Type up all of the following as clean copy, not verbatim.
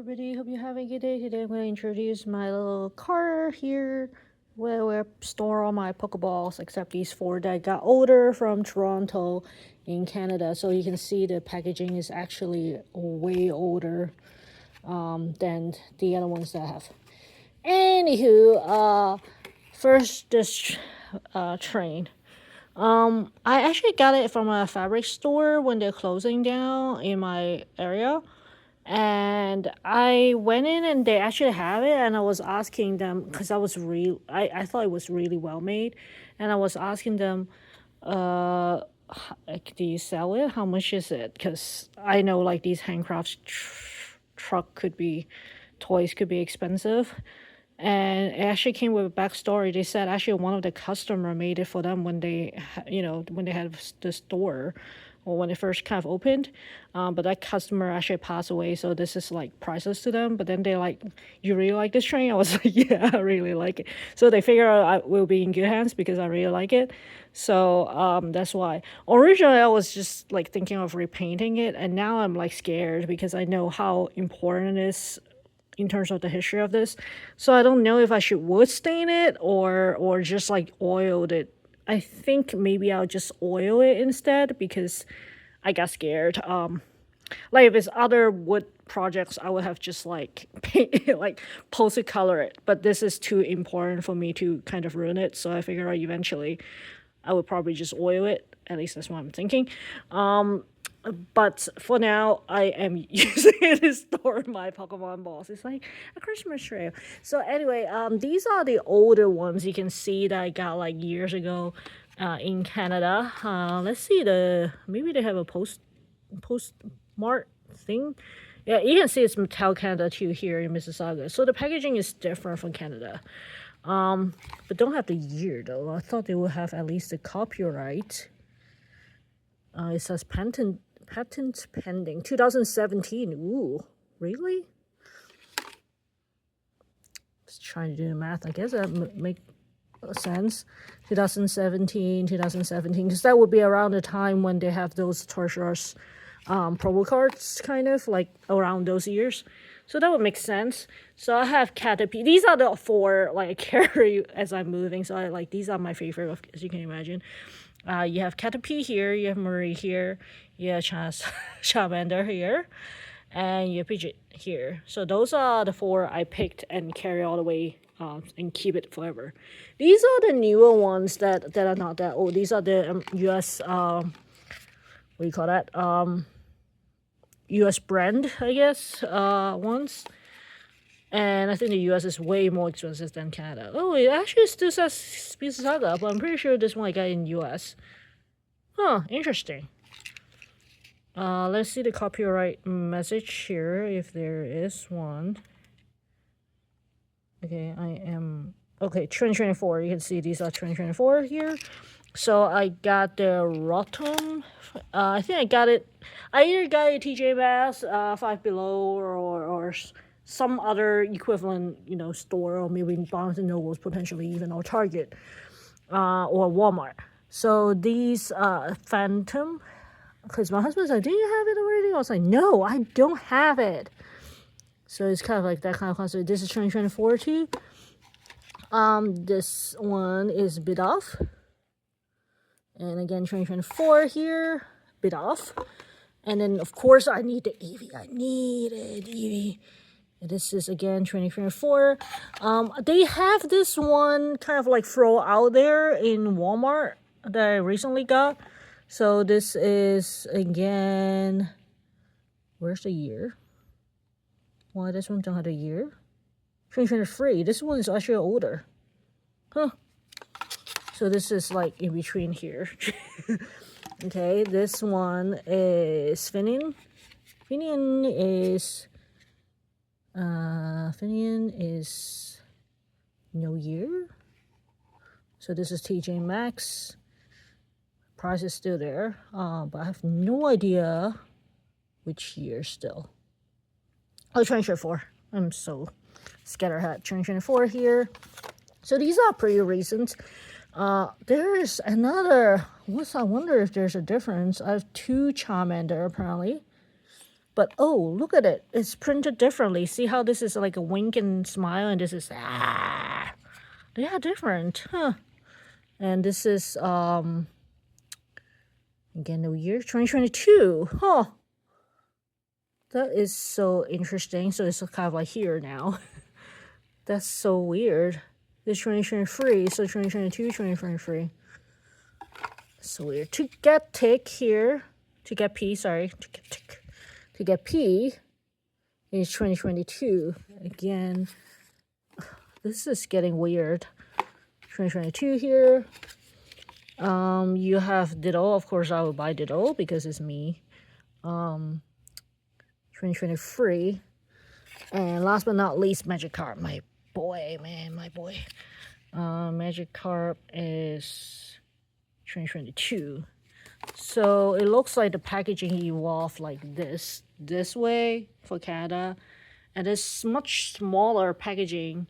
everybody, hope you're having a good day. Today I'm going to introduce my little cart here where I store all my Pokeballs, except these 4 that got older from Toronto in Canada. So you can see the packaging is actually way older than the other ones that I have. Anywho, first this train. I actually got it from a fabric store when they're closing down in my area. And I went in and they actually have it, and I was asking them because I thought it was really well made, and I was asking them, like, do you sell it? How much is it? Because I know like these handcrafts toys could be expensive. And it actually came with a backstory. They said actually one of the customer made it for them when they had the store, or when it first kind of opened. But that customer actually passed away, so this is like priceless to them. But then they like, you really like this train? I was like, yeah, I really like it. So they figure out I will be in good hands because I really like it. So that's why. Originally, I was just like thinking of repainting it, and now I'm like scared because I know how important it is in terms of the history of this. So I don't know if I should wood stain it or just like oiled it. I think maybe I'll just oil it instead because I got scared. Like if it's other wood projects, I would have just like paint it, like post color it. But this is too important for me to kind of ruin it. So I figure out eventually I would probably just oil it. At least that's what I'm thinking. But for now, I am using it to store my Pokemon balls. It's like a Christmas tree. So anyway, these are the older ones you can see that I got like years ago in Canada. Let's see, maybe they have a postmark thing. Yeah, you can see it's Mattel Canada too here in Mississauga. So the packaging is different from Canada. But don't have the year though. I thought they would have at least the copyright. It says patent pending 2017. Ooh, really? Just trying to do the math. I guess that make sense. 2017, because that would be around the time when they have those Torchers promo cards, kind of like around those years. So that would make sense. So I have Caterpie. These are the 4 like I carry as I'm moving. So these are my favorite, as you can imagine. You have Caterpie here, you have Marill here, you have Charmander here, and you have Pidgey here. So those are the 4 I picked and carry all the way and keep it forever. These are the newer ones that are not that old. These are the US, what do you call that? US brand, I guess, ones. And I think the US is way more expensive than Canada. Oh, it actually still says Mississauga, but I'm pretty sure this one I got in US. Huh, interesting. Let's see the copyright message here, if there is one. Okay, okay, 2024. You can see these are 2024 here. So I got the Rotom. I think I got it. I either got it at TJ Maxx, Five Below, or some other equivalent, store, or maybe Barnes & Nobles, potentially even, or Target, or Walmart. So these Phantump, because my husband's like, do you have it already? I was like, no, I don't have it. So it's kind of like that kind of concept. This is 2024 too. This one is Bidoof. And again, 2024 here, Bidoof. And then, of course, I need the Eevee. I needed Eevee. This is again 2024. They have this one kind of like throw out there in Walmart that I recently got. So this is again, where's the year? Why this one don't have a year? 2023. This one is actually older. Huh. So this is like in between here. Okay, this one is Finneon. Finneon is no year. So this is TJ Maxx. Price is still there, but I have no idea which year still. Oh, 2024. I'm so scatterhat. 2024 here. So these are pretty recent. There's another. I wonder if there's a difference. I have 2 Charmander apparently. But oh, look at it. It's printed differently. See how this is like a wink and smile, and this is they are different, huh? And this is again the year 2022, huh? That is so interesting. So it's kind of like here now. That's so weird. This 2023, so 2022, 2023. So weird. To get tick here, to get P, sorry, to get P is 2022. Again, this is getting weird. 2022 here. You have Ditto. Of course, I would buy Ditto because it's me. 2023. And last but not least, Magikarp. My boy, man, my boy. Magikarp is 2022. So it looks like the packaging evolved like this way for Canada, and it's much smaller packaging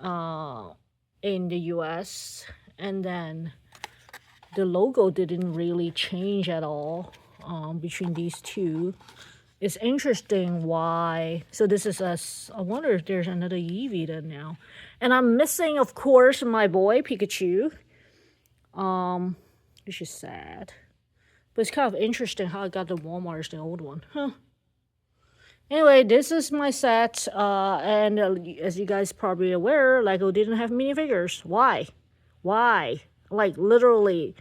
in the US, and then the logo didn't really change at all between these two. It's interesting why. So this is I wonder if there's another Eevee then now. And I'm missing, of course, my boy Pikachu. Which is sad. But it's kind of interesting how I got the Walmart, the old one. Huh. Anyway, this is my set. And as you guys probably aware, LEGO didn't have minifigures. Why? Why? Like, literally.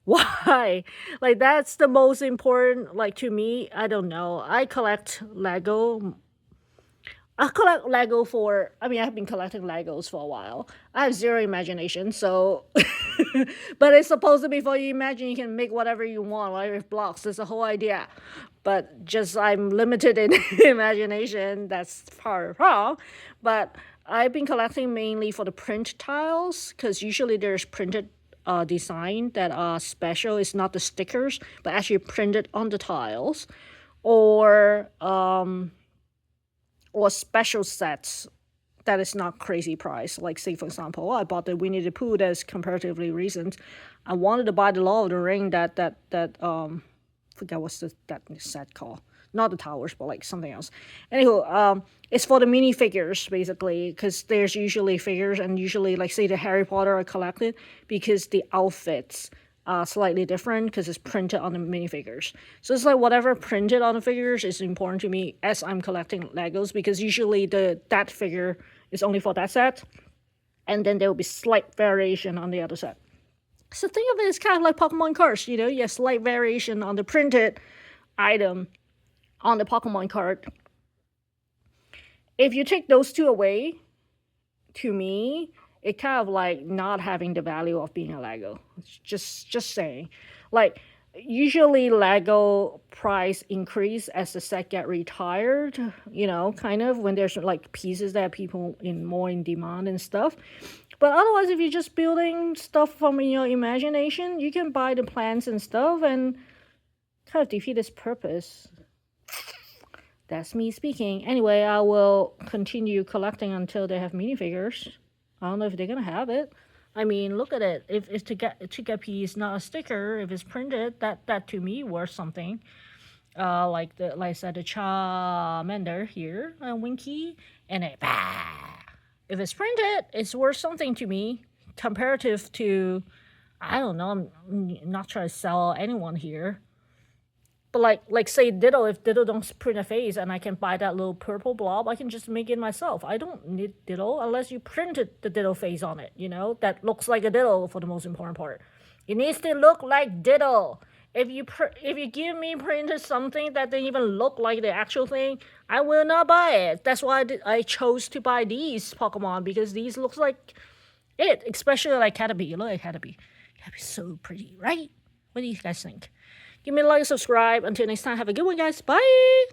Why? Like, that's the most important, like, to me. I don't know. I collect Lego. I collect Lego for, I mean, I've been collecting Legos for a while. I have zero imagination, so. But it's supposed to be for you imagine you can make whatever you want, right, with blocks. That's the whole idea. But just I'm limited in imagination. That's far wrong. But I've been collecting mainly for the print tiles, because usually there's printed design that are special. It's not the stickers, but actually printed on the tiles, or special sets that is not crazy price. Like, say for example, I bought the Winnie the Pooh that's comparatively recent. I wanted to buy the Lord of the Ring that forget what's that set called. Not the towers, but like something else. Anywho, it's for the minifigures, basically, because there's usually figures, and usually, like, say, the Harry Potter I collected because the outfits are slightly different because it's printed on the minifigures. So it's like whatever printed on the figures is important to me as I'm collecting Legos, because usually that figure is only for that set, and then there will be slight variation on the other set. So think of it as kind of like Pokemon cards, you know, you have slight variation on the printed item on the Pokemon card. If you take those two away, to me, it kind of like not having the value of being a Lego. Just saying. Like, usually Lego price increase as the set get retired, you know, kind of when there's like pieces that people more in demand and stuff. But otherwise, if you're just building stuff from your imagination, you can buy the plants and stuff and kind of defeat its purpose. That's me speaking. Anyway, I will continue collecting until they have minifigures. I don't know if they're gonna have it. I mean, look at it. If Togepi is not a sticker, if it's printed, that to me worth something. Like I said, the Charmander here, Winky, and if it's printed, it's worth something to me. Comparative to, I don't know. I'm not trying to sell anyone here. But like say Ditto, if Ditto don't print a face and I can buy that little purple blob, I can just make it myself. I don't need Ditto unless you printed the Ditto face on it, you know? That looks like a Ditto for the most important part. It needs to look like Ditto. If you give me printed something that doesn't even look like the actual thing, I will not buy it. That's why I chose to buy these Pokemon, because these looks like it, especially like Caterpie. Look at Caterpie. Caterpie's so pretty, right? What do you guys think? Give me a like, subscribe. Until next time, have a good one, guys. Bye!